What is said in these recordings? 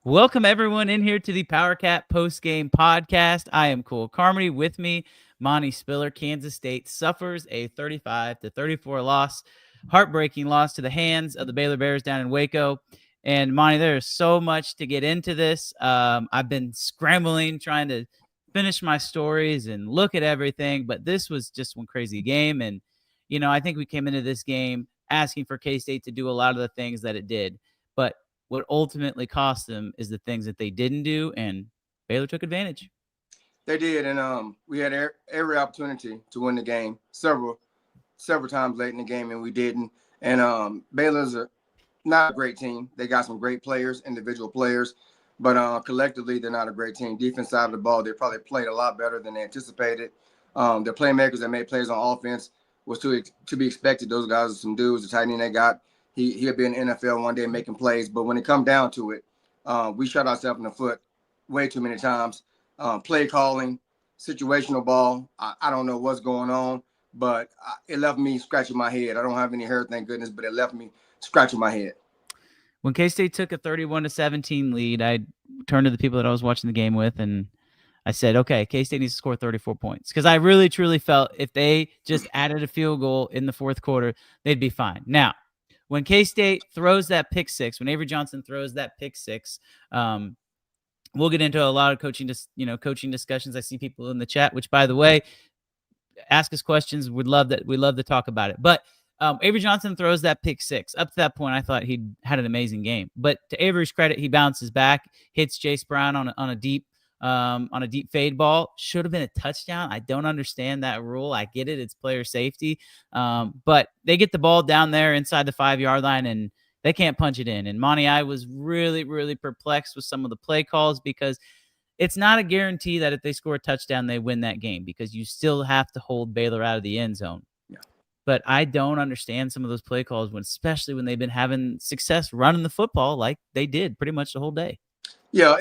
Welcome everyone in here to the Powercat Postgame podcast. I am Cool Carmody. With me, Monte Spiller. Kansas State suffers a 35-34 loss, heartbreaking loss to the hands of the Baylor Bears down in Waco. And Monty, there is so much to get into this. I've been scrambling, trying to finish my stories and look at everything, but this was just one crazy game. And I think we came into this game asking for K-State to do a lot of the things that it did, but what ultimately cost them is the things that they didn't do, and Baylor took advantage. They did, and we had every opportunity to win the game several times late in the game, and we didn't. And Baylor's not a great team. They got some great players, individual players, but collectively they're not a great team. Defense side of the ball, they probably played a lot better than they anticipated. Their playmakers that made plays on offense was to be expected. Those guys are some dudes. The tight end they got, he'll be in the NFL one day making plays. But when it come down to it, we shot ourselves in the foot way too many times. Play calling, situational ball. I don't know what's going on, but it left me scratching my head. I don't have any hair, thank goodness, but it left me scratching my head. When K-State took a 31-17 lead, I turned to the people that I was watching the game with, and I said, okay, K-State needs to score 34 points. Because I really, truly felt if they just added a field goal in the fourth quarter, they'd be fine. Now, when K-State throws that pick six, when Avery Johnson throws that pick six, we'll get into a lot of coaching discussions. I see people in the chat, which, by the way, ask us questions. We'd love to talk about it. But Avery Johnson throws that pick six. Up to that point, I thought he'd had an amazing game. But to Avery's credit, he bounces back, hits Jace Brown on a deep fade ball. Should have been a touchdown. I don't understand that rule. I get it. It's player safety. But they get the ball down there inside the 5-yard line, and they can't punch it in. And Monty, I was really, really perplexed with some of the play calls because it's not a guarantee that if they score a touchdown, they win that game because you still have to hold Baylor out of the end zone. Yeah. But I don't understand some of those play calls, especially when they've been having success running the football like they did pretty much the whole day. Yeah,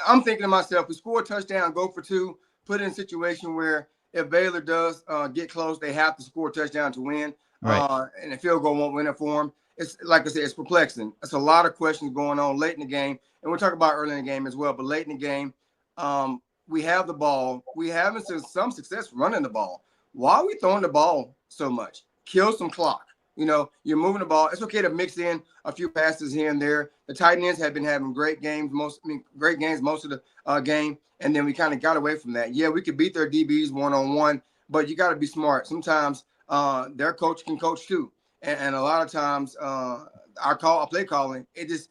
I'm thinking to myself, we score a touchdown, go for two, put it in a situation where if Baylor does get close, they have to score a touchdown to win. Right. And the field goal won't win it for them. It's like I said, it's perplexing. It's a lot of questions going on late in the game, and we'll talk about early in the game as well. But late in the game, we have the ball. We having some success running the ball. Why are we throwing the ball so much? Kill some clock. You're moving the ball. It's okay to mix in a few passes here and there. The tight ends have been having great games most of the game, and then we kind of got away from that. Yeah, we could beat their DBs one-on-one, but you got to be smart. Sometimes their coach can coach too, and a lot of times our play calling, it just,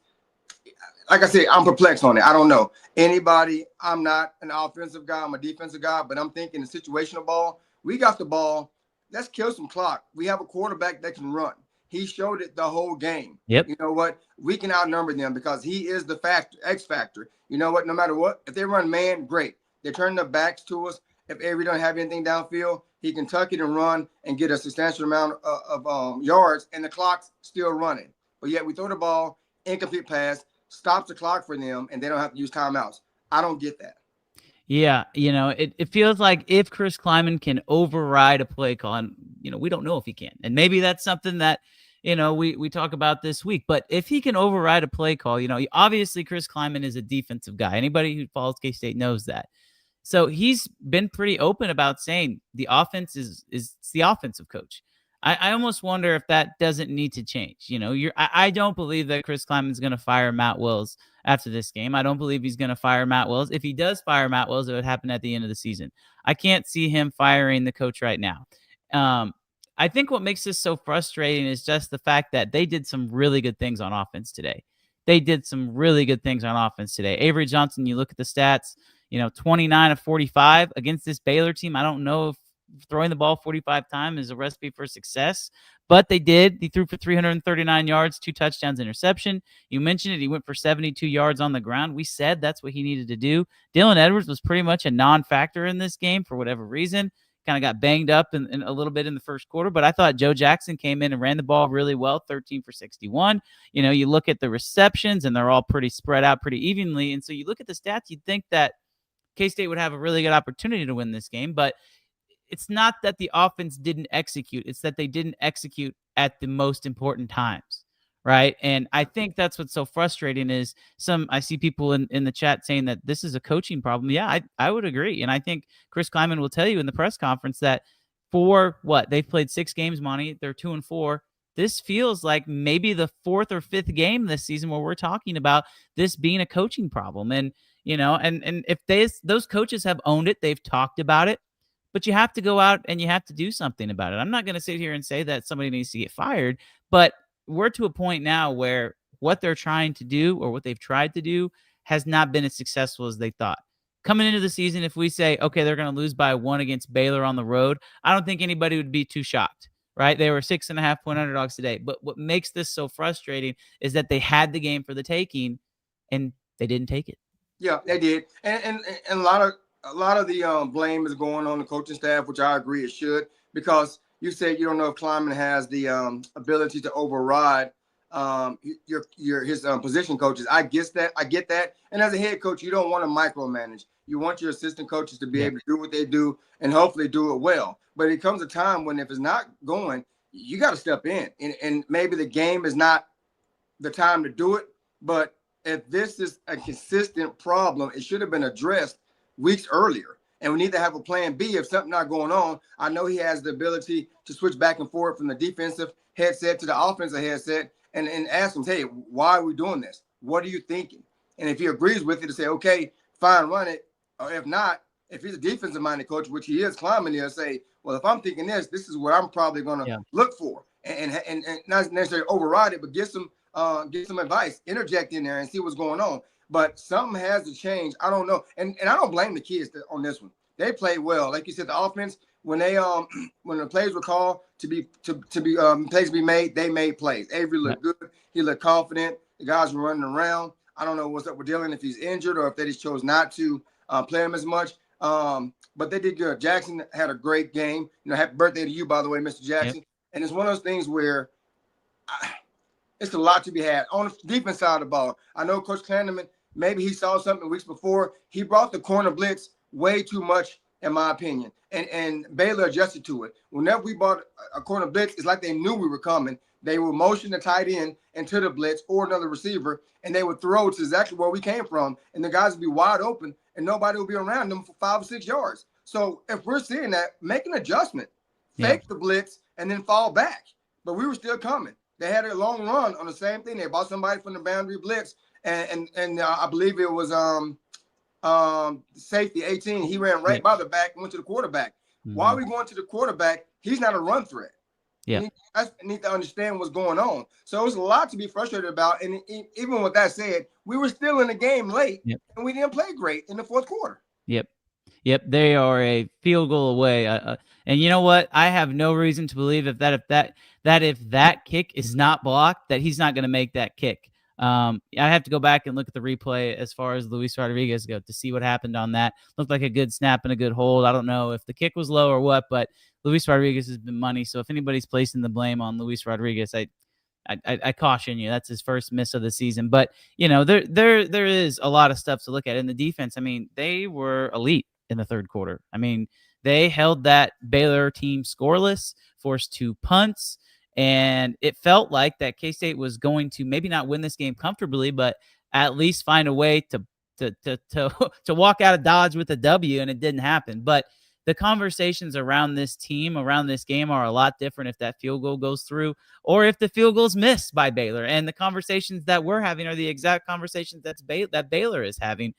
like I said, I'm perplexed on it. I don't know anybody. I'm not an offensive guy. I'm a defensive guy, but I'm thinking the situational ball. We got the ball. Let's kill some clock. We have a quarterback that can run. He showed it the whole game. Yep. You know what? We can outnumber them because he is the X factor. You know what? No matter what, if they run man, great. They turn their backs to us. If Avery don't have anything downfield, he can tuck it and run and get a substantial amount of yards, and the clock's still running. But yet we throw the ball, incomplete pass, stops the clock for them, and they don't have to use timeouts. I don't get that. Yeah, it feels like if Chris Kleiman can override a play call, and, we don't know if he can. And maybe that's something that, we talk about this week. But if he can override a play call, obviously Chris Kleiman is a defensive guy. Anybody who follows K-State knows that. So he's been pretty open about saying the offense is the offensive coach. I almost wonder if that doesn't need to change. I don't believe that Chris Kleiman's going to fire Matt Wills after this game. I don't believe he's going to fire Matt Wills. If he does fire Matt Wills, it would happen at the end of the season. I can't see him firing the coach right now. I think what makes this so frustrating is just the fact that they did some really good things on offense today. Avery Johnson, you look at the stats, 29 of 45 against this Baylor team. I don't know if throwing the ball 45 times is a recipe for success, but they did. He threw for 339 yards, 2 touchdowns, interception. You mentioned it. He went for 72 yards on the ground. We said that's what he needed to do. Dylan Edwards was pretty much a non-factor in this game for whatever reason. Kind of got banged up in a little bit in the first quarter, but I thought Joe Jackson came in and ran the ball really well, 13 for 61. You look at the receptions, and they're all pretty spread out pretty evenly. And so you look at the stats, you'd think that K-State would have a really good opportunity to win this game, but it's not that the offense didn't execute. It's that they didn't execute at the most important times, right? And I think that's what's so frustrating is I see people in the chat saying that this is a coaching problem. Yeah, I would agree. And I think Chris Kleiman will tell you in the press conference that for what they've played 6 games, Monty, they're 2-4. This feels like maybe the 4th or 5th game this season where we're talking about this being a coaching problem. And, and if those coaches have owned it, they've talked about it, but you have to go out and you have to do something about it. I'm not going to sit here and say that somebody needs to get fired, but we're to a point now where what they're trying to do or what they've tried to do has not been as successful as they thought. Coming into the season, if we say, okay, they're going to lose by 1 against Baylor on the road, I don't think anybody would be too shocked, right? They were 6.5-point underdogs today. But what makes this so frustrating is that they had the game for the taking and they didn't take it. Yeah, they did. And a lot of the blame is going on the coaching staff, which I agree it should, because you said you don't know if Kleiman has the ability to override his position coaches. I get that. And as a head coach, you don't want to micromanage. You want your assistant coaches to be able to do what they do and hopefully do it well. But it comes a time when if it's not going, you got to step in. And maybe the game is not the time to do it. But if this is a consistent problem, it should have been addressed weeks earlier. And we need to have a plan B if something not going on. I know he has the ability to switch back and forth from the defensive headset to the offensive headset and ask him, hey, why are we doing this? What are you thinking? And if he agrees with it, to say, okay, fine, run it. Or if not, if he's a defensive-minded coach, which he is, Kleiman, he'll say, well, if I'm thinking this is what I'm probably going to look for. And not necessarily override it, but get some advice, interject in there and see what's going on. But something has to change. I don't know. And I don't blame the kids on this one. They played well. Like you said, the offense, when they when the plays were called to be plays to be made, they made plays. Avery looked good. He looked confident. The guys were running around. I don't know what's up with Dylan, if he's injured or if they just chose not to play him as much. But they did good. Jackson had a great game. Happy birthday to you, by the way, Mr. Jackson. Yep. And it's one of those things where it's a lot to be had on the defense side of the ball. I know Coach Kleiman, maybe he saw something weeks before. He brought the corner blitz way too much, in my opinion. And Baylor adjusted to it. Whenever we brought a corner blitz, it's like they knew we were coming. They would motion the tight end into the blitz or another receiver, and they would throw to exactly where we came from. And the guys would be wide open, and nobody would be around them for 5 or 6 yards. So if we're seeing that, make an adjustment. Fake the blitz and then fall back. But we were still coming. They had a long run on the same thing. They bought somebody from the boundary blitz, and I believe it was safety 18. He ran right by the back and went to the quarterback. Mm-hmm. While we going to the quarterback, he's not a run threat. Yeah, I need to understand what's going on. So it was a lot to be frustrated about. And even with that said, we were still in the game late, and we didn't play great in the fourth quarter. Yep, they are a field goal away. And you know what? I have no reason to believe if that kick is not blocked, that he's not going to make that kick. I have to go back and look at the replay as far as Luis Rodriguez go to see what happened on that. Looked like a good snap and a good hold. I don't know if the kick was low or what, but Luis Rodriguez has been money. So if anybody's placing the blame on Luis Rodriguez, I caution you. That's his first miss of the season. But there is a lot of stuff to look at in the defense. I mean, they were elite in the third quarter. I mean, they held that Baylor team scoreless, forced 2 punts, and it felt like that K-State was going to maybe not win this game comfortably, but at least find a way to walk out of Dodge with a W, and it didn't happen. But the conversations around this team, around this game are a lot different if that field goal goes through or if the field goal's missed by Baylor. And the conversations that we're having are the exact conversations that Baylor is having.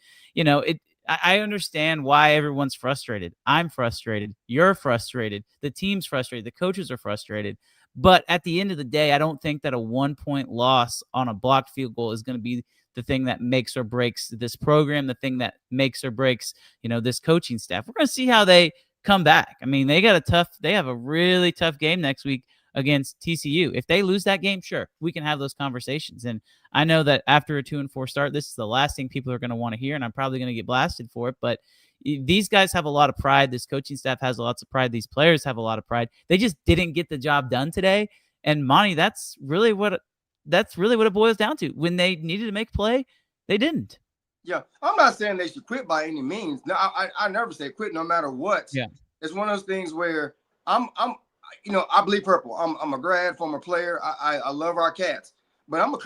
I understand why everyone's frustrated. I'm frustrated. You're frustrated. The team's frustrated. The coaches are frustrated. But at the end of the day, I don't think that a 1-point loss on a blocked field goal is going to be the thing that makes or breaks this program, the thing that makes or breaks, this coaching staff. We're going to see how they come back. I mean, they have a really tough game next week against TCU. If they lose that game, sure, we can have those conversations. And I know that after a 2-4 start, this is the last thing people are going to want to hear, and I'm probably going to get blasted for it. But these guys have a lot of pride. This coaching staff has lots of pride. These players have a lot of pride. They just didn't get the job done today. And Monty, that's really what it boils down to. When they needed to make play, they didn't. Yeah, I'm not saying they should quit by any means. No, I never say quit, no matter what. Yeah, it's one of those things where I bleed purple. I'm a grad, former player. I love our Cats, but I'm gonna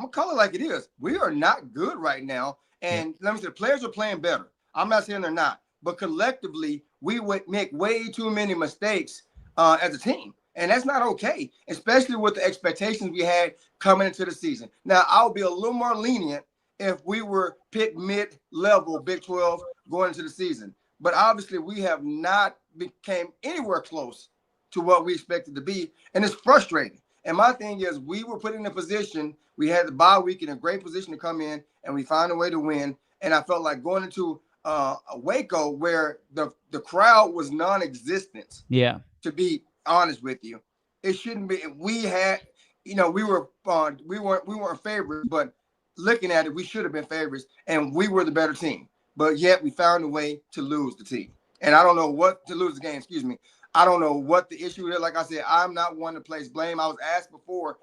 call it like it is. We are not good right now. Yeah. And let me say, the players are playing better. I'm not saying they're not, but collectively, we would make way too many mistakes as a team. And that's not okay, especially with the expectations we had coming into the season. Now, I'll be a little more lenient if we were picked mid-level Big 12 going into the season. But obviously, we have not became anywhere close to what we expected to be, and it's frustrating. And my thing is, we were put in a position, we had the bye week in a great position to come in, and we found a way to win. And I felt like going into a Waco where the crowd was non-existent, Yeah. to be honest with you. It shouldn't be. We had, we weren't favorites, but looking at it, we should have been favorites, and we were the better team. But yet we found a way to lose the team. And I don't know what to lose the game. Excuse me. I don't know what the issue is. Like I said, I'm not one to place blame. I was asked before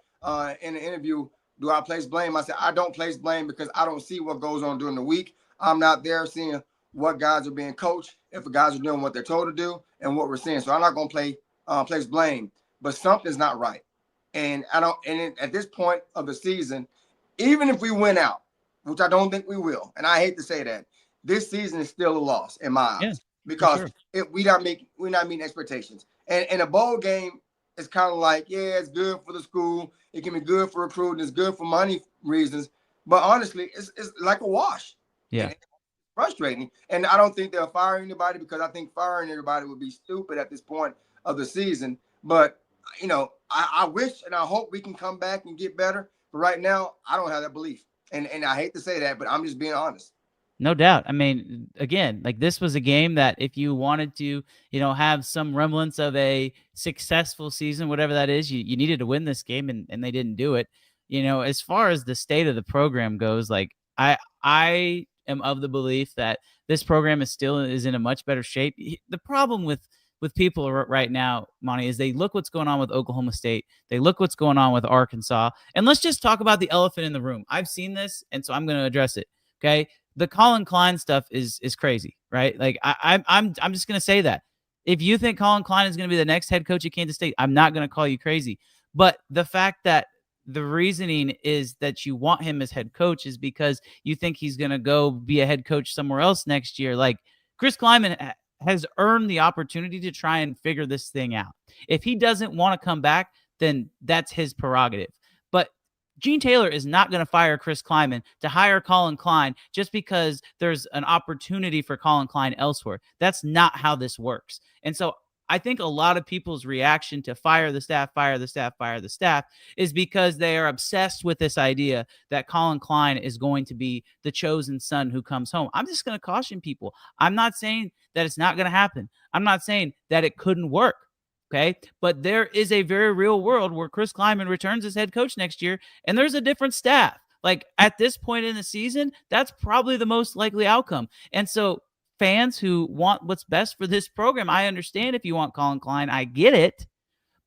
in the interview, do I place blame? I said I don't place blame because I don't see what goes on during the week. I'm not there seeing what guys are being coached, if the guys are doing what they're told to do, and what we're seeing. So I'm not going to place blame, but something's not right. And I don't. And at this point of the season, even if we win out, which I don't think we will, and I hate to say that, this season is still a loss in my Yeah. eyes For because sure. we're not meeting expectations. And a bowl game is kind of like, yeah, it's good for the school, it can be good for recruiting, it's good for money reasons, but honestly, it's like a wash. Yeah. And frustrating. And I don't think they'll fire anybody because I think firing everybody would be stupid at this point of the season. But I wish and I hope we can come back and get better. But right now, I don't have that belief. And I hate to say that, but I'm just being honest. No doubt. I mean, again, like this was a game that if you wanted to, have some remnants of a successful season, whatever that is, you needed to win this game and they didn't do it. As far as the state of the program goes, like I am of the belief that this program is in a much better shape. The problem with people right now, Monty, is they look what's going on with Oklahoma State. They look what's going on with Arkansas. And let's just talk about the elephant in the room. I've seen this, and so I'm going to address it. Okay. The Colin Klein stuff is crazy, right? Like I'm just gonna say that. If you think Colin Klein is gonna be the next head coach at Kansas State, I'm not gonna call you crazy. But the fact that the reasoning is that you want him as head coach is because you think he's gonna go be a head coach somewhere else next year. Like Chris Kleiman has earned the opportunity to try and figure this thing out. If he doesn't want to come back, then that's his prerogative. But Gene Taylor is not going to fire Chris Kleiman to hire Colin Klein just because there's an opportunity for Colin Klein elsewhere. That's not how this works. And so I think a lot of people's reaction to fire the staff, fire the staff, fire the staff is because they are obsessed with this idea that Colin Klein is going to be the chosen son who comes home. I'm just going to caution people. I'm not saying that it's not going to happen. I'm not saying that it couldn't work. Okay. But there is a very real world where Chris Kleiman returns as head coach next year and there's a different staff. Like at this point in the season, that's probably the most likely outcome. And so fans who want what's best for this program, I understand if you want Colin Klein, I get it,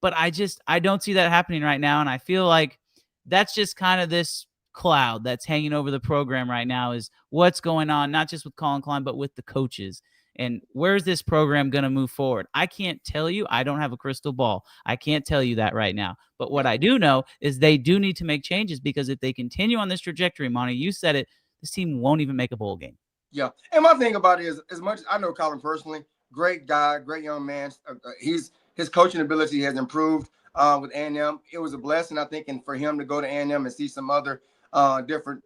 but I don't see that happening right now. And I feel like that's just kind of this cloud that's hanging over the program right now is what's going on, not just with Colin Klein, but with the coaches. And where's this program going to move forward? I can't tell you. I don't have a crystal ball. I can't tell you that right now. But what I do know is they do need to make changes because if they continue on this trajectory, Monty, you said it, this team won't even make a bowl game. Yeah. And my thing about it is, as much as I know Colin personally, great guy, great young man. His coaching ability has improved with A&M. It was a blessing, I think, and for him to go to A&M and see some other different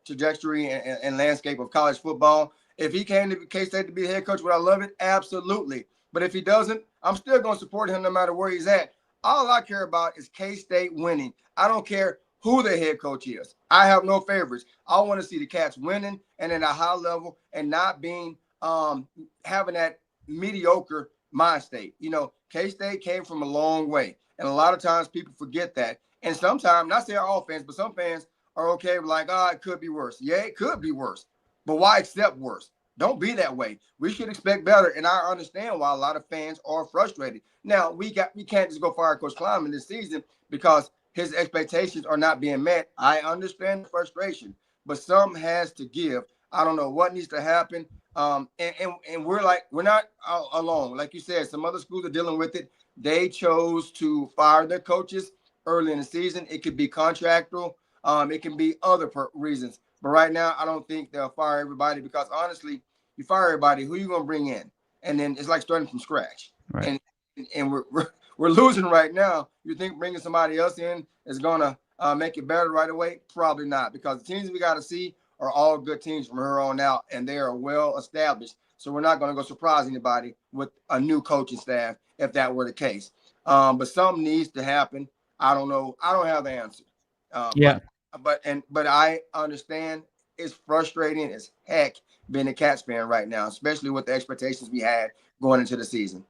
trajectory and landscape of college football. If he came to K-State to be a head coach, would I love it? Absolutely. But if he doesn't, I'm still going to support him no matter where he's at. All I care about is K-State winning. I don't care who the head coach is. I have no favorites. I want to see the Cats winning and at a high level and not being having that mediocre mind state. K-State came from a long way. And a lot of times people forget that. And sometimes, not saying all fans, but some fans are okay with like, it could be worse. Yeah, it could be worse. But why accept worse? Don't be that way. We should expect better. And I understand why a lot of fans are frustrated. Now, we can't just go fire Coach Kleiman this season because his expectations are not being met. I understand the frustration, but some has to give. I don't know what needs to happen. And we're not alone. Like you said, some other schools are dealing with it. They chose to fire their coaches early in the season. It could be contractual. It can be other reasons. But right now, I don't think they'll fire everybody because honestly, you fire everybody, who are you going to bring in? And then it's like starting from scratch. Right. And we're losing right now. You think bringing somebody else in is going to make it better right away? Probably not, because the teams we got to see are all good teams from here on out, and they are well established. So we're not going to go surprise anybody with a new coaching staff if that were the case. But something needs to happen. I don't know. I don't have the answer. Yeah. But I understand it's frustrating as heck being a Cats fan right now, especially with the expectations we had going into the season.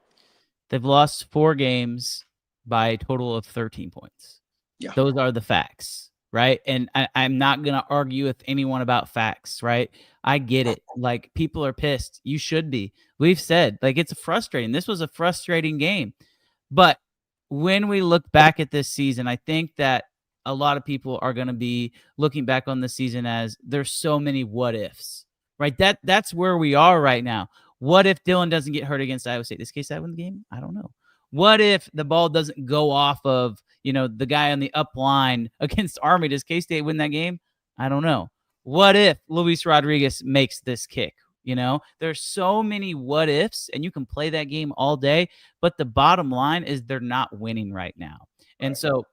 They've lost 4 games by a total of 13 points. Yeah. Those are the facts, right? And I'm not going to argue with anyone about facts, right? I get it. Like, people are pissed. You should be. We've said, like, it's frustrating. This was a frustrating game. But when we look back at this season, I think that a lot of people are going to be looking back on the season as there's so many what ifs, right? That's where we are right now. What if Dylan doesn't get hurt against Iowa State? This case, I win the game? I don't know. What if the ball doesn't go off of, the guy on the up line against Army? Does K-State win that game? I don't know. What if Luis Rodriguez makes this kick? There's so many what ifs, and you can play that game all day, but the bottom line is they're not winning right now. And Right. So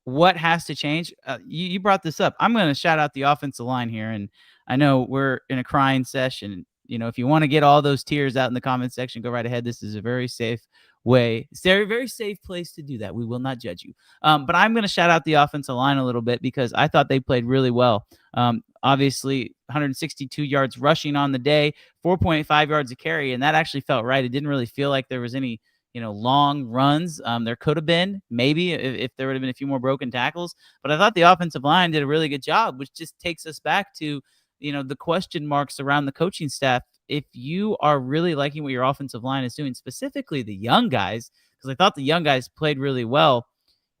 what has to change? You brought this up. I'm going to shout out the offensive line here, and I know we're in a crying session. If you want to get all those tears out in the comment section, go right ahead. This is a very safe way. It's a very, very safe place to do that. We will not judge you. But I'm going to shout out the offensive line a little bit because I thought they played really well. Obviously, 162 yards rushing on the day, 4.5 yards a carry, and that actually felt right. It didn't really feel like there was any long runs. There could have been, maybe, if there would have been a few more broken tackles. But I thought the offensive line did a really good job, which just takes us back to, the question marks around the coaching staff. If you are really liking what your offensive line is doing, specifically the young guys, because I thought the young guys played really well,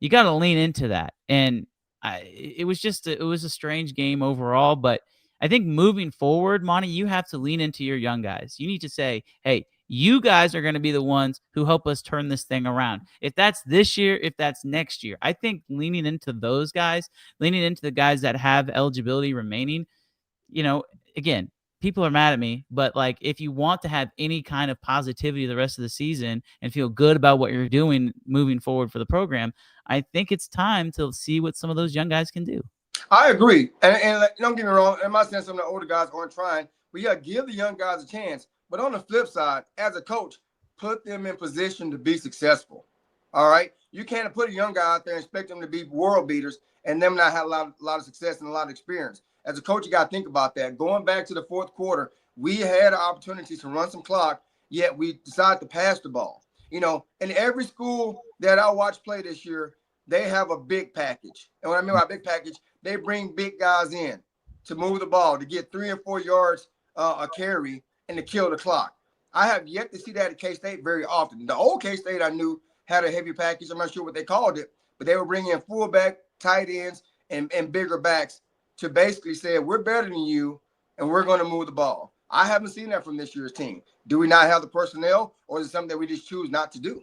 you got to lean into that. And it was a strange game overall. But I think moving forward, Monty, you have to lean into your young guys. You need to say, hey, you guys are going to be the ones who help us turn this thing around. If that's this year, if that's next year, I think leaning into those guys, leaning into the guys that have eligibility remaining, again, people are mad at me, but like, if you want to have any kind of positivity the rest of the season and feel good about what you're doing moving forward for the program, I think it's time to see what some of those young guys can do. I agree. And don't get me wrong, in my sense, some of the older guys aren't trying, but yeah, give the young guys a chance. But on the flip side, as a coach, put them in position to be successful. All right? You can't put a young guy out there and expect them to be world beaters and them not have a lot of success and a lot of experience. As a coach, you got to think about that. Going back to the fourth quarter, we had opportunities to run some clock, yet we decided to pass the ball. In every school that I watched play this year, they have a big package. And what I mean by big package, they bring big guys in to move the ball, to get 3 or 4 yards a carry and to kill the clock. I have yet to see that at K-State very often. The old K-State I knew had a heavy package. I'm not sure what they called it, but they were bringing in fullback, tight ends, and bigger backs to basically say, we're better than you, and we're going to move the ball. I haven't seen that from this year's team. Do we not have the personnel, or is it something that we just choose not to do?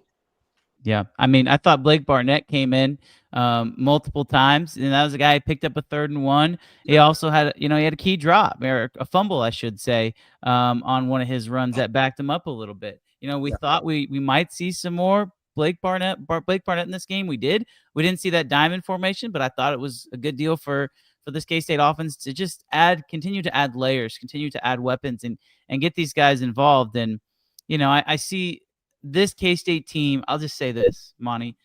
Yeah. I mean, I thought Blake Barnett came in multiple times, and that was a guy who picked up a 3rd and 1. He also had, he had a key drop, or a fumble, I should say, on one of his runs that backed him up a little bit. We thought we might see some more Blake Barnett in this game. We did. We didn't see that diamond formation, but I thought it was a good deal for this K-State offense to just continue to add layers, continue to add weapons, and get these guys involved. And, I see this K-State team. I'll just say this, Monty.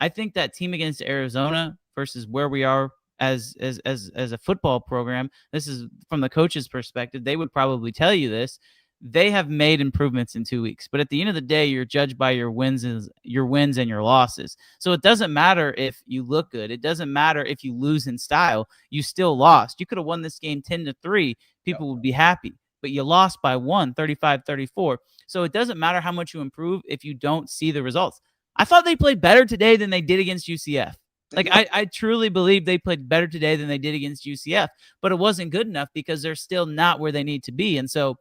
I think that team against Arizona versus where we are as a football program, this is from the coach's perspective. They would probably tell you this. They have made improvements in 2 weeks, but at the end of the day, you're judged by your wins and your losses. So it doesn't matter if you look good. It doesn't matter if you lose in style. You still lost. You could have won this game 10-3. People would be happy, but you lost by 1, 35-34. So it doesn't matter how much you improve if you don't see the results. I thought they played better today than they did against UCF. Like, I truly believe they played better today than they did against UCF, but it wasn't good enough because they're still not where they need to be. And so,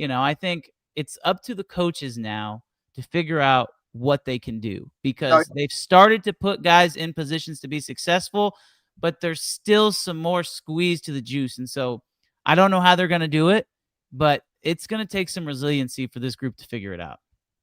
I think it's up to the coaches now to figure out what they can do, No, because they've started to put guys in positions to be successful, but there's still some more squeeze to the juice. And so I don't know how they're going to do it, but it's going to take some resiliency for this group to figure it out.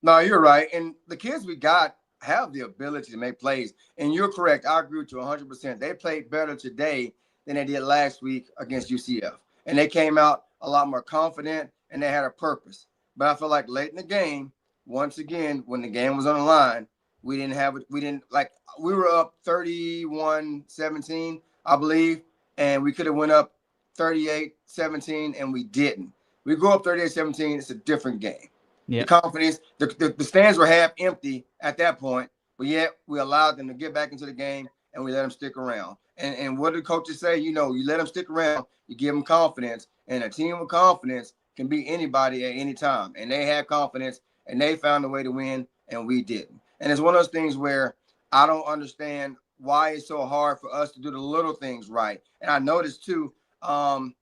no, you're right. And the kids we got have the ability to make plays. And you're correct. I agree with you 100%. They played better today than they did last week against UCF. And they came out a lot more confident and they had a purpose. But I feel like late in the game, once again, when the game was on the line, we didn't have it. We were up 31-17, I believe, and we could have went up 38-17, and we didn't. We go up 38-17, it's a different game. Yep. The confidence, the stands were half empty at that point, but yet we allowed them to get back into the game and we let them stick around. And what do coaches say? You let them stick around, you give them confidence, and a team with confidence can beat anybody at any time. And they had confidence and they found a way to win, and we didn't. And it's one of those things where I don't understand why it's so hard for us to do the little things right. And I noticed too,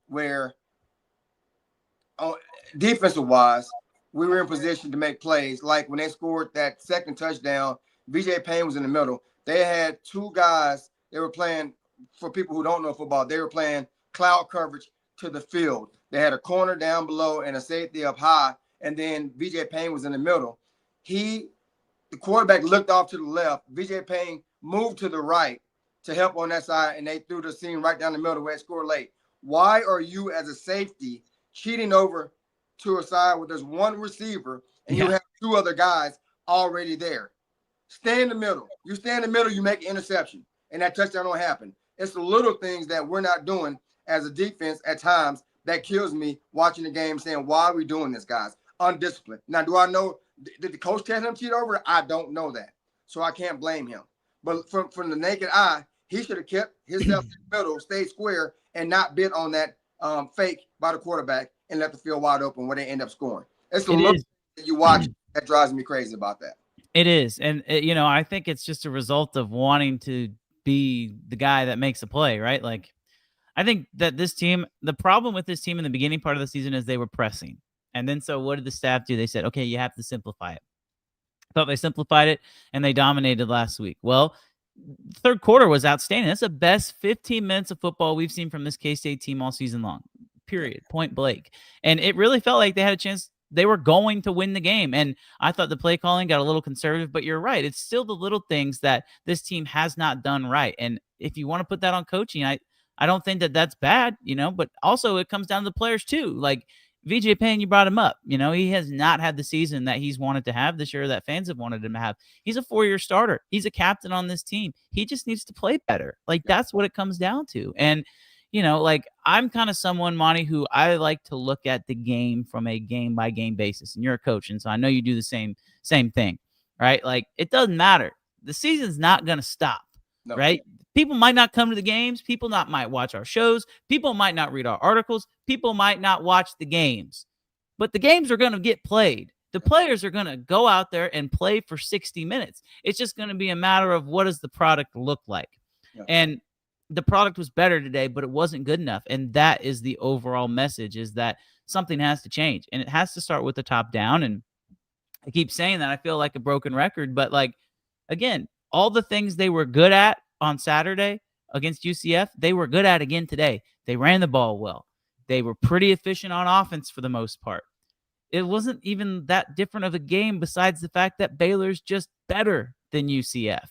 where defensive wise, we were in position to make plays. Like when they scored that second touchdown, VJ Payne was in the middle. They had two guys. They were playing, for people who don't know football, they were playing cloud coverage to the field. They had a corner down below and a safety up high, and then VJ Payne was in the middle. The quarterback looked off to the left. VJ Payne moved to the right to help on that side, and they threw the seam right down the middle where it scored late. Why are you, as a safety, cheating over to a side where there's one receiver and you have two other guys already there? Stay in the middle. You stay in the middle, you make an interception, and that touchdown don't happen. It's the little things that we're not doing as a defense at times that kills me watching the game, saying, why are we doing this, guys? Undisciplined. Now, do I know, did the coach tell him to cheat over? I don't know that, so I can't blame him. But from the naked eye, he should have kept himself in the middle, stayed square, and not bit on that fake by the quarterback and let the field wide open where they end up scoring. It's the look that you watch that drives me crazy about that. It is. And, I think it's just a result of wanting to be the guy that makes a play, right? Like, I think that this team, the problem with this team in the beginning part of the season is they were pressing. And then so what did the staff do? They said, okay, you have to simplify it. Thought they simplified it, and they dominated last week. Well, third quarter was outstanding. That's the best 15 minutes of football we've seen from this K-State team all season long, period, point blank. And it really felt like they had a chance. They were going to win the game. And I thought the play calling got a little conservative, but you're right. It's still the little things that this team has not done right. And if you want to put that on coaching, I don't think that that's bad, but also it comes down to the players too. Like VJ Payne, you brought him up. He has not had the season that he's wanted to have this year, that fans have wanted him to have. He's a 4-year starter. He's a captain on this team. He just needs to play better. Like, that's what it comes down to. And, I'm kind of someone, Monty, who I like to look at the game from a game-by-game basis. And you're a coach, and so I know you do the same thing, right? Like, it doesn't matter. The season's not going to stop, right? People might not come to the games. People might watch our shows. People might not read our articles. People might not watch the games. But the games are going to get played. The players are going to go out there and play for 60 minutes. It's just going to be a matter of what does the product look like. Yeah. And the product was better today, but it wasn't good enough. And that is the overall message, is that something has to change. And it has to start with the top down. And I keep saying that. I feel like a broken record. But, like, again, all the things they were good at on Saturday against UCF, they were good at again today. They ran the ball well. They were pretty efficient on offense for the most part. It wasn't even that different of a game besides the fact that Baylor's just better than UCF.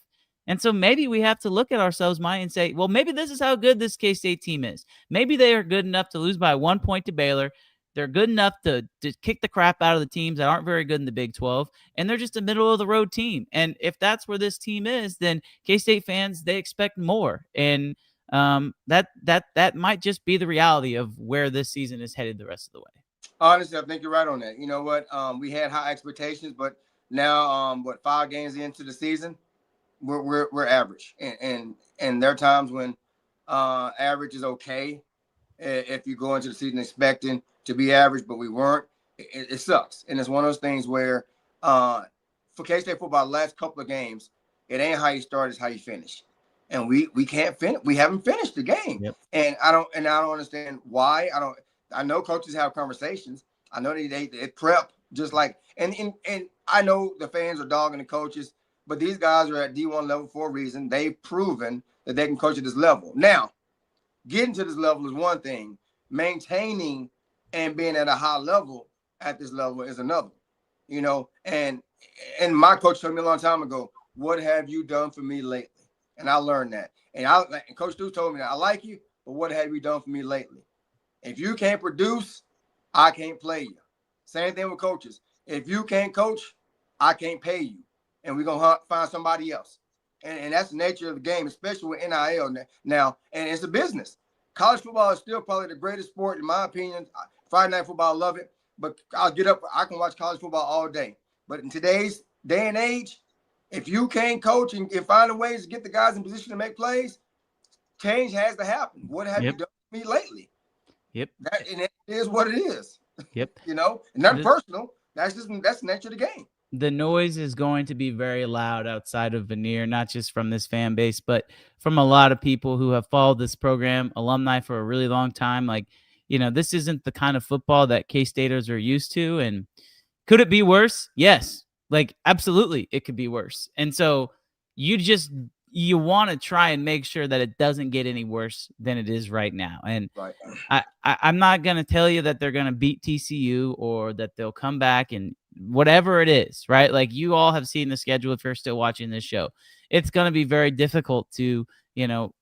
And so maybe we have to look at ourselves, Mike, and say, well, maybe this is how good this K-State team is. Maybe they are good enough to lose by 1 point to Baylor. They're good enough to kick the crap out of the teams that aren't very good in the Big 12, and they're just a middle-of-the-road team. And if that's where this team is, then K-State fans, they expect more. And that might just be the reality of where this season is headed the rest of the way. Honestly, I think you're right on that. You know what? We had high expectations, but now, 5 games into the season, we're average. And there are times when average is okay if you go into the season expecting to be average, but we weren't. It sucks. And it's one of those things where for K-State football, the last couple of games, it ain't how you start, it's how you finish. And we can't finish. We haven't finished the game. Yep. And I don't understand why. I know coaches have conversations. I know they prep Just like, and I know the fans are dogging the coaches, but these guys are at D1 level for a reason. They've proven that they can coach at this level. Now, getting to this level is one thing. Maintaining and being at a high level at this level is another. You know, and my coach told me a long time ago, "What have you done for me lately?" And I learned that. And Coach Stu told me that I like you, but what have you done for me lately? If you can't produce, I can't play you. Same thing with coaches. If you can't coach, I can't pay you, and we're gonna find somebody else. And that's the nature of the game, especially with NIL now. And it's a business. College football is still probably the greatest sport, in my opinion. Friday night football, I love it. But I'll get up, I can watch college football all day. But in today's day and age, if you can't coach and find ways to get the guys in position to make plays, change has to happen. What have you done for me lately? Yep. And it is what it is. Yep. You know, and not personal. That's the nature of the game. The noise is going to be very loud outside of Veneer, not just from this fan base, but from a lot of people who have followed this program, alumni for a really long time. Like, you know, this isn't the kind of football that K-Staters are used to. And could it be worse? Yes. Like, absolutely, it could be worse. And so you want to try and make sure that it doesn't get any worse than it is right now. And right. I'm not going to tell you that they're going to beat TCU or that they'll come back and whatever it is, right? Like, you all have seen the schedule if you're still watching this show. It's going to be very difficult to, you know,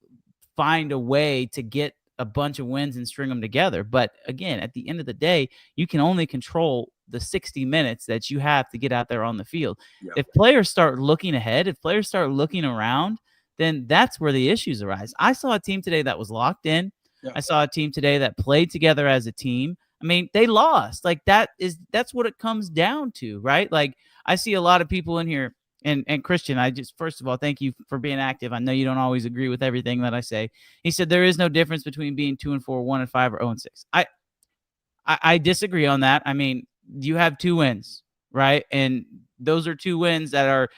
find a way to get a bunch of wins and string them together. But again, at the end of the day, you can only control the 60 minutes that you have to get out there on the field. Yep. If players start looking ahead, if players start looking around, then that's where the issues arise. I saw a team today that was locked in. Yep. I saw a team today that played together as a team. I mean, they lost. Like, that's what it comes down to, right? Like, I see a lot of people in here. And Christian, I just, first of all, thank you for being active. I know you don't always agree with everything that I say. He said there is no difference between being 2-4, 1-5, or 0-6. I disagree on that. I mean, you have 2 wins, right? And those are 2 wins that are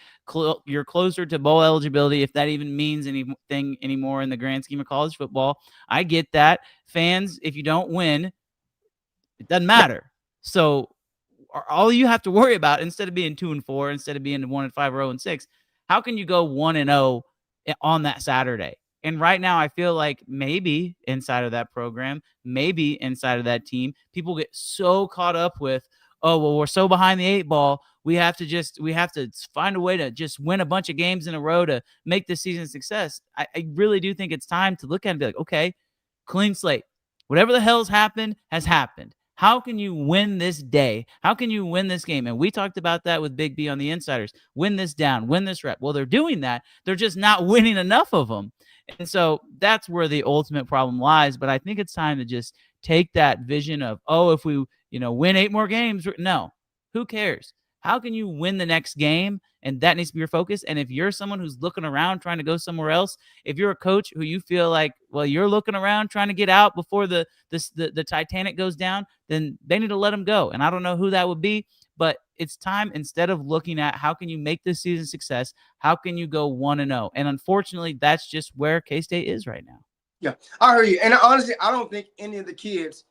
you're closer to bowl eligibility, if that even means anything anymore in the grand scheme of college football. I get that. Fans, if you don't win, it doesn't matter. So all you have to worry about, instead of being 2-4, instead of being 1-5 or 0-6, how can you go 1-0 on that Saturday? And right now, I feel like maybe inside of that program, maybe inside of that team, people get so caught up with, oh, well, we're so behind the 8 ball. We have to find a way to just win a bunch of games in a row to make this season a success. I really do think it's time to look at it and be like, okay, clean slate. Whatever the hell's happened has happened. How can you win this day? How can you win this game? And we talked about that with Big B on the Insiders. Win this down, win this rep. Well, they're doing that. They're just not winning enough of them. And so that's where the ultimate problem lies. But I think it's time to just take that vision of, oh, if we, win 8 more games. No, who cares? How can you win the next game? And that needs to be your focus. And if you're someone who's looking around trying to go somewhere else, if you're a coach who you feel like, well, you're looking around trying to get out before the Titanic goes down, then they need to let them go. And I don't know who that would be, but it's time, instead of looking at how can you make this season a success, how can you go 1-0? And unfortunately, that's just where K-State is right now. Yeah, I heard you. And honestly, I don't think any of the kids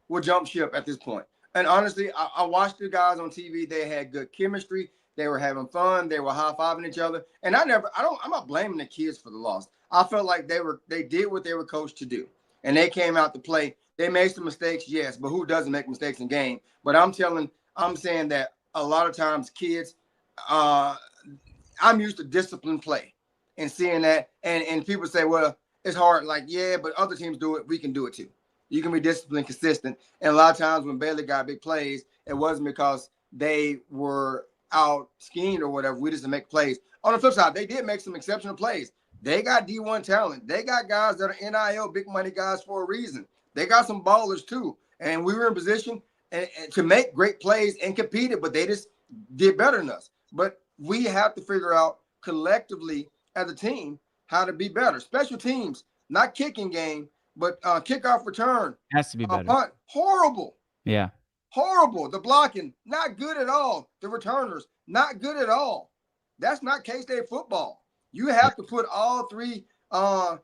will jump ship at this point. And honestly, I watched the guys on TV. They had good chemistry. They were having fun. They were high-fiving each other. And I'm not blaming the kids for the loss. I felt like they did what they were coached to do. And they came out to play. They made some mistakes, yes, but who doesn't make mistakes in game? But I'm saying that a lot of times kids, I'm used to disciplined play and seeing that. And people say, well, it's hard. Like, yeah, but other teams do it. We can do it too. You can be disciplined, consistent. And a lot of times when Baylor got big plays, it wasn't because they were out schemed or whatever. We just didn't make plays. On the flip side, they did make some exceptional plays. They got D1 talent. They got guys that are NIL, big money guys for a reason. They got some ballers too. And we were in position and to make great plays and competed, but they just did better than us. But we have to figure out collectively as a team how to be better. Special teams, not kicking game, but kickoff return. Has to be better. Punt, horrible. Yeah. Horrible. The blocking, not good at all. The returners, not good at all. That's not K-State football. You have to put all three levels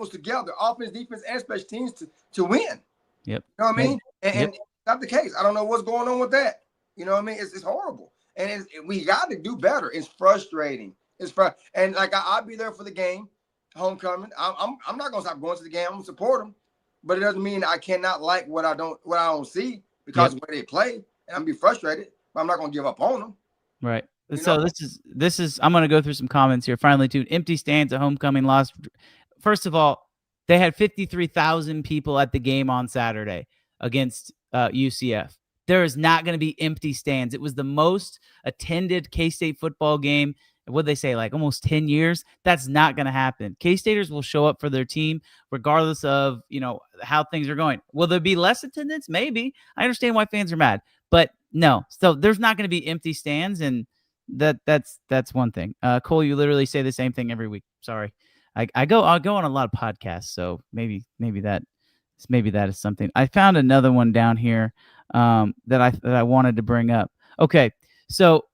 together, offense, defense, and special teams to win. Yep. You know what I mean? And not the case. I don't know what's going on with that. You know what I mean? It's horrible, and we got to do better. It's frustrating. And like I'll be there for the game, homecoming. I'm not gonna stop going to the game. I'm gonna support them, but it doesn't mean I cannot like what I don't see because of where they play, and I'm be frustrated. But I'm not gonna give up on them. Right. So this is I'm gonna go through some comments here. Finally, too. Empty stands at homecoming loss. First of all, they had 53,000 people at the game on Saturday against UCF. There is not going to be empty stands. It was the most attended K-State football game. What'd they say? Like almost 10 years. That's not going to happen. K-Staters will show up for their team regardless of, how things are going. Will there be less attendance? Maybe. I understand why fans are mad, but no. So there's not going to be empty stands, and that's one thing. Cole, you literally say the same thing every week. Sorry. I'll go on a lot of podcasts, so maybe that is something. I found another one down here that I wanted to bring up. Okay, so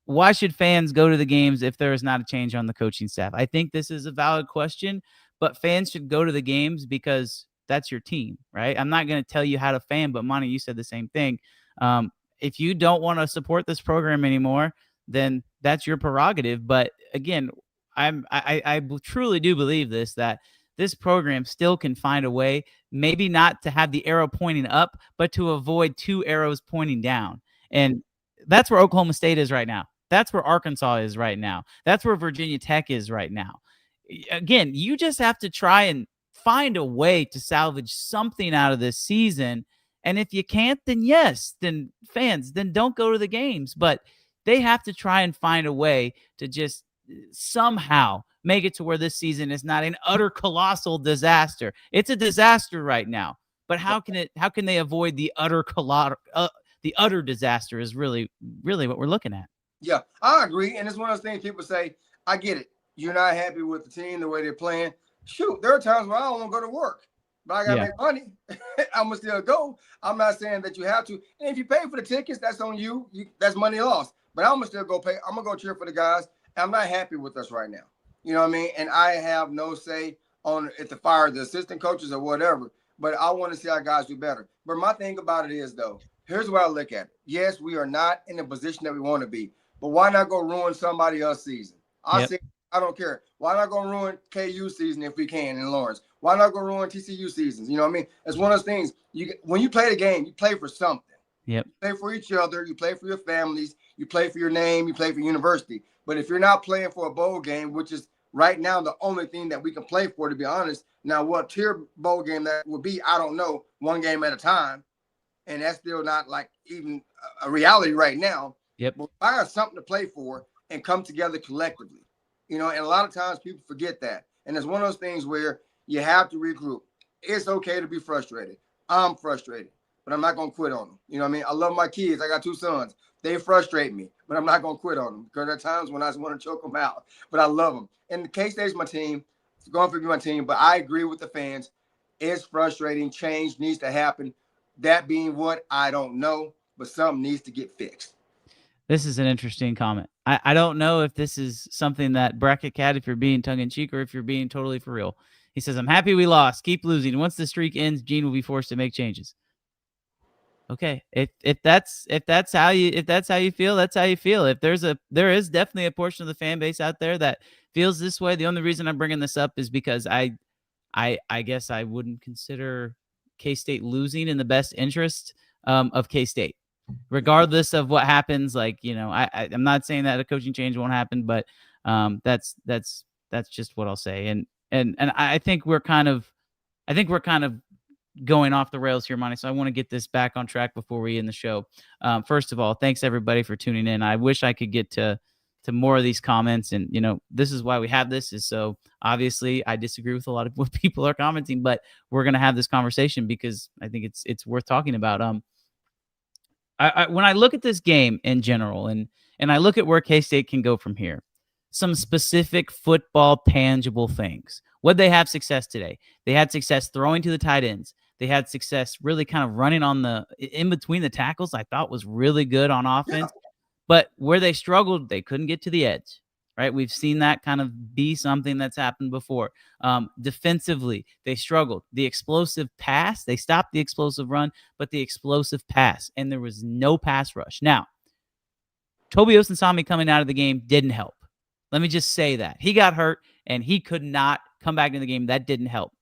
why should fans go to the games if there is not a change on the coaching staff? I think this is a valid question, but fans should go to the games because that's your team, right? I'm not going to tell you how to fan, but Monty, you said the same thing. If you don't want to support this program anymore, then that's your prerogative. But again, I truly do believe that this program still can find a way, maybe not to have the arrow pointing up, but to avoid two arrows pointing down. And that's where Oklahoma State is right now. That's where Arkansas is right now. That's where Virginia Tech is right now. Again, you just have to try and find a way to salvage something out of this season. And if you can't, then yes, then fans, then don't go to the games. But they have to try and find a way to just somehow make it to where this season is not an utter colossal disaster. It's a disaster right now, but how can they avoid the utter disaster is really what we're looking at. Yeah, I agree. And it's one of those things people say, I get it. You're not happy with the team, the way they're playing. Shoot, there are times where I don't want to go to work, but I got to make money. I'm going to still go. I'm not saying that you have to. And if you pay for the tickets, that's on you. That's money lost. But I'm going to still go pay. I'm going to go cheer for the guys. I'm not happy with us right now. You know what I mean? And I have no say on if to fire the assistant coaches or whatever. But I want to see our guys do better. But my thing about it is, though, here's where I look at it. Yes, we are not in the position that we want to be. But why not go ruin somebody else's season? I don't care. Why not go ruin KU season if we can in Lawrence? Why not go ruin TCU seasons? You know what I mean? It's one of those things. When you play the game, you play for something. Yep. You play for each other. You play for your families. You play for your name. You play for university. But if you're not playing for a bowl game, which is right now the only thing that we can play for, to be honest. Now, what tier bowl game that would be, I don't know. One game at a time. And that's still not like even a reality right now. Yep. But find something to play for and come together collectively. And a lot of times people forget that. And it's one of those things where you have to regroup. It's okay to be frustrated. I'm frustrated, but I'm not going to quit on them. You know what I mean? I love my kids. I got 2 sons. They frustrate me, but I'm not going to quit on them because there are times when I just want to choke them out. But I love them. And the K-State's my team. It's going to be my team. But I agree with the fans. It's frustrating. Change needs to happen. That being what, I don't know. But something needs to get fixed. This is an interesting comment. I don't know if this is something that Bracket Cat, if you're being tongue-in-cheek or if you're being totally for real. He says, I'm happy we lost. Keep losing. Once the streak ends, Gene will be forced to make changes. Okay. If that's how you feel, that's how you feel. If there is definitely a portion of the fan base out there that feels this way. The only reason I'm bringing this up is because I guess I wouldn't consider K-State losing in the best interest of K-State. Regardless of what happens, I'm not saying that a coaching change won't happen, but that's just what I'll say. And I think we're kind of going off the rails here, Monty. So I want to get this back on track before we end the show. First of all, thanks everybody for tuning in. I wish I could get to more of these comments, and this is why we have this. Is so obviously I disagree with a lot of what people are commenting, but we're gonna have this conversation because I think it's worth talking about. When I look at this game in general, and I look at where K-State can go from here, some specific football tangible things. Would they have success today? They had success throwing to the tight ends. They had success really kind of running in between the tackles. I thought was really good on offense. Yeah. But where they struggled, they couldn't get to the edge, right? We've seen that kind of be something that's happened before. Defensively, they struggled. The explosive pass, they stopped the explosive run, but the explosive pass, and there was no pass rush. Now, Toby Osunsami coming out of the game didn't help. Let me just say that. He got hurt, and he could not come back in the game. That didn't help.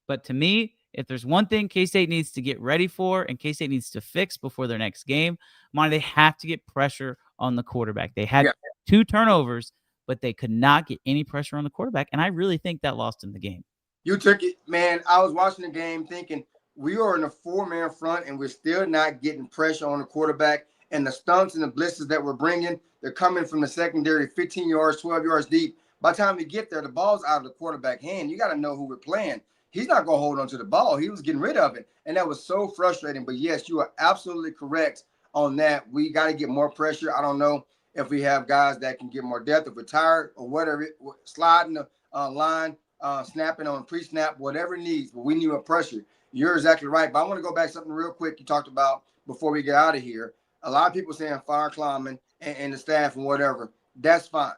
But to me, if there's one thing K-State needs to get ready for and K-State needs to fix before their next game, they have to get pressure on the quarterback. They had 2 turnovers, but they could not get any pressure on the quarterback, and I really think that lost them the game. You took it, man. I was watching the game thinking we are in a 4-man front, and we're still not getting pressure on the quarterback. And the stunts and the blitzes that we're bringing, they're coming from the secondary 15 yards, 12 yards deep. By the time we get there, the ball's out of the quarterback hand. You got to know who we're playing. He's not going to hold on to the ball. He was getting rid of it. And that was so frustrating. But, yes, you are absolutely correct on that. We got to get more pressure. I don't know if we have guys that can get more depth, if we're tired or whatever, sliding the line, snapping on pre-snap, whatever it needs. But we need more pressure. You're exactly right. But I want to go back to something real quick you talked about before we get out of here. A lot of people saying fire Kleiman and the staff and whatever. That's fine.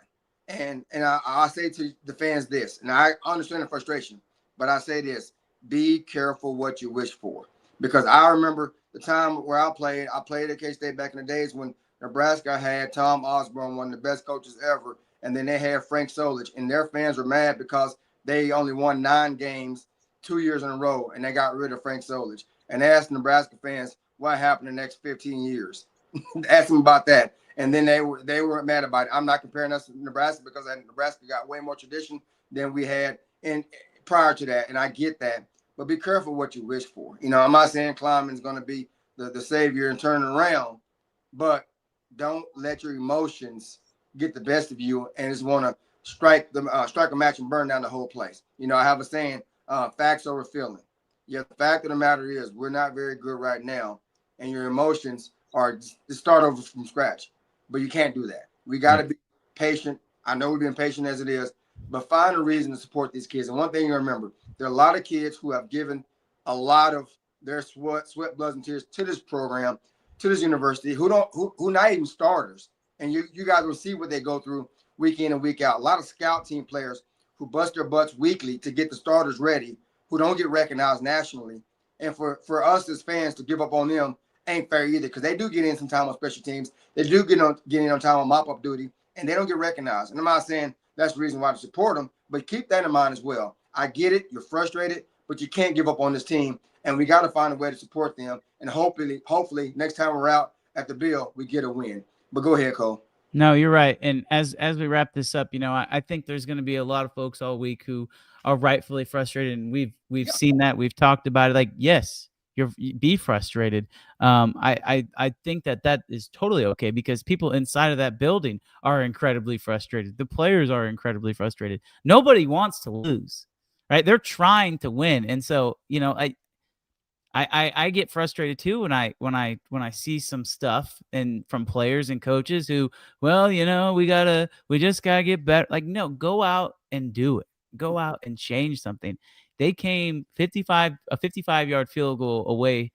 And I say to the fans this, and I understand the frustration. But I say this, be careful what you wish for. Because I remember the time where I played at K-State back in the days when Nebraska had Tom Osborne, one of the best coaches ever, and then they had Frank Solich, and their fans were mad because they only won 9 games 2 years in a row, and they got rid of Frank Solich. And they asked Nebraska fans what happened in the next 15 years. Ask them about that. And then they weren't mad about it. I'm not comparing us to Nebraska because Nebraska got way more tradition than we had in prior to that, and I get that, but be careful what you wish for. You know, I'm not saying Kleiman's going to be the savior and turn it around, but don't let your emotions get the best of you and just want to strike a match and burn down the whole place. You know, I have a saying, facts over feeling. Yeah, the fact of the matter is we're not very good right now, and your emotions are to start over from scratch, but you can't do that. We got to be patient. I know we've been patient as it is, but find a reason to support these kids. And one thing you remember, there are a lot of kids who have given a lot of their sweat, blood, and tears to this program, to this university, who not even starters. And you guys will see what they go through week in and week out. A lot of scout team players who bust their butts weekly to get the starters ready, who don't get recognized nationally. And for us as fans to give up on them ain't fair either, because they do get in some time on special teams. They do get in on time on mop-up duty, and they don't get recognized. And I'm not saying that's the reason why to support them, but keep that in mind as well. I get it. You're frustrated, but you can't give up on this team, and we got to find a way to support them. And hopefully, next time we're out at the Bill, we get a win. But go ahead, Cole. No, you're right. And as we wrap this up, you know, I think there's going to be a lot of folks all week who are rightfully frustrated, and we've seen that. We've talked about it. Like, yes, be frustrated. I think that is totally okay, because people inside of that building are incredibly frustrated. The players are incredibly frustrated. Nobody wants to lose, right? They're trying to win. And so, you know, I get frustrated too when I see some stuff and from players and coaches who, well, you know, we just gotta get better. Like, no, go out and do it. Go out and change something. They came a 55-yard field goal away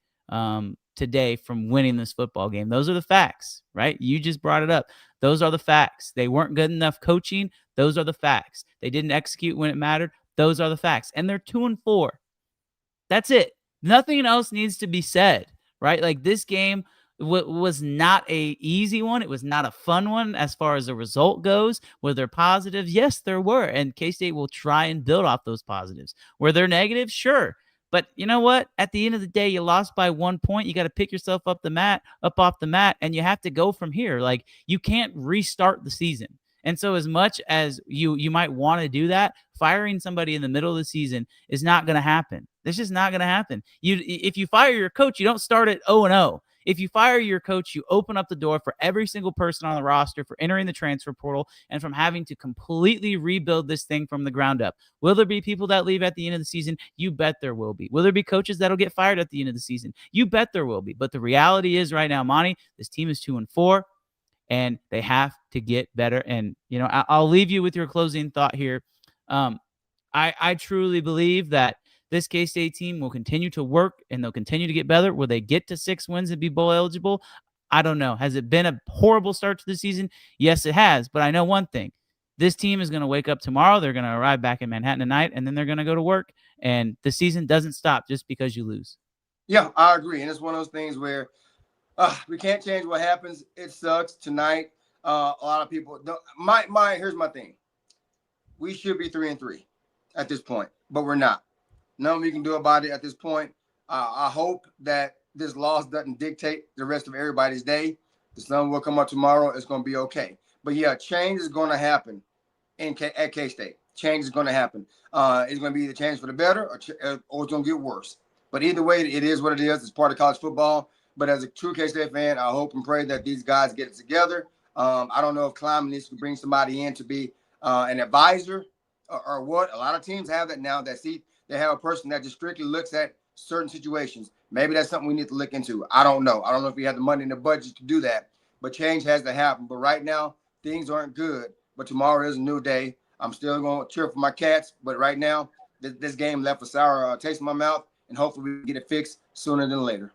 today from winning this football game. Those are the facts, right? You just brought it up. Those are the facts. They weren't good enough coaching. Those are the facts. They didn't execute when it mattered. Those are the facts. And they're 2-4. That's it. Nothing else needs to be said, right? Like, this game was not a easy one. It was not a fun one as far as the result goes. Were there positives? Yes, there were. And K-State will try and build off those positives. Were there negatives? Sure. But you know what? At the end of the day, you lost by 1 point. You got to pick yourself up off the mat, and you have to go from here. Like, you can't restart the season. And so as much as you might want to do that, firing somebody in the middle of the season is not going to happen. It's just not going to happen. If you fire your coach, you don't start at 0-0. If you fire your coach, you open up the door for every single person on the roster for entering the transfer portal and from having to completely rebuild this thing from the ground up. Will there be people that leave at the end of the season? You bet there will be. Will there be coaches that'll get fired at the end of the season? You bet there will be. But the reality is right now, Monty, this team is 2-4. And they have to get better. And, you know, I'll leave you with your closing thought here. I truly believe that this K-State team will continue to work and they'll continue to get better. Will they get to 6 wins and be bowl eligible? I don't know. Has it been a horrible start to the season? Yes, it has. But I know one thing. This team is going to wake up tomorrow. They're going to arrive back in Manhattan tonight, and then they're going to go to work. And the season doesn't stop just because you lose. Yeah, I agree. And it's one of those things where we can't change what happens. It sucks tonight. A lot of people don't. Here's my thing. We should be 3-3 at this point, but we're not. Nothing we can do about it at this point. I hope that this loss doesn't dictate the rest of everybody's day. The sun will come up tomorrow. It's going to be okay. But yeah, change is going to happen at K-State. Change is going to happen. It's going to be either change for the better or it's going to get worse. But either way, it is what it is. It's part of college football. But as a true K-State fan, I hope and pray that these guys get it together. I don't know if Klein needs to bring somebody in to be an advisor or what. A lot of teams have that now. They have a person that just strictly looks at certain situations. Maybe that's something we need to look into. I don't know. I don't know if we have the money in the budget to do that. But change has to happen. But right now, things aren't good. But tomorrow is a new day. I'm still going to cheer for my Cats. But right now, this game left a sour taste in my mouth. And hopefully we get it fixed sooner than later.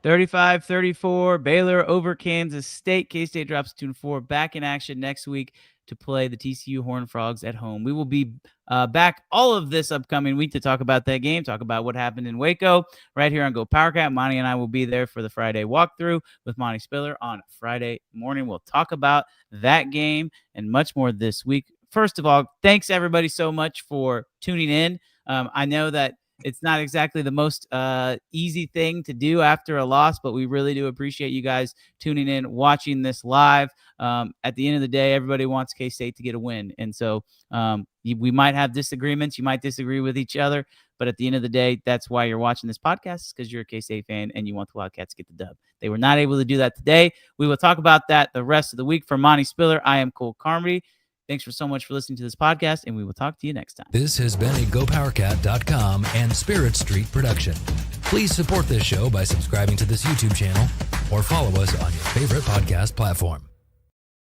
35-34, Baylor over Kansas State. K-State drops 2-4. Back in action next week to play the TCU Horned Frogs at home. We will be back all of this upcoming week to talk about that game, talk about what happened in Waco right here on GoPowercat. Monty and I will be there for the Friday walkthrough with Monte Spiller on Friday morning. We'll talk about that game and much more this week. First of all, thanks everybody so much for tuning in. I know that it's not exactly the most easy thing to do after a loss, but we really do appreciate you guys tuning in, watching this live. At the end of the day, everybody wants K-State to get a win. And so we might have disagreements. You might disagree with each other. But at the end of the day, that's why you're watching this podcast, because you're a K-State fan and you want the Wildcats to get the dub. They were not able to do that today. We will talk about that the rest of the week. For Monte Spiller, I am Colin Carmody. Thanks so much for listening to this podcast, and we will talk to you next time. This has been a GoPowercat.com and Spirit Street production. Please support this show by subscribing to this YouTube channel or follow us on your favorite podcast platform.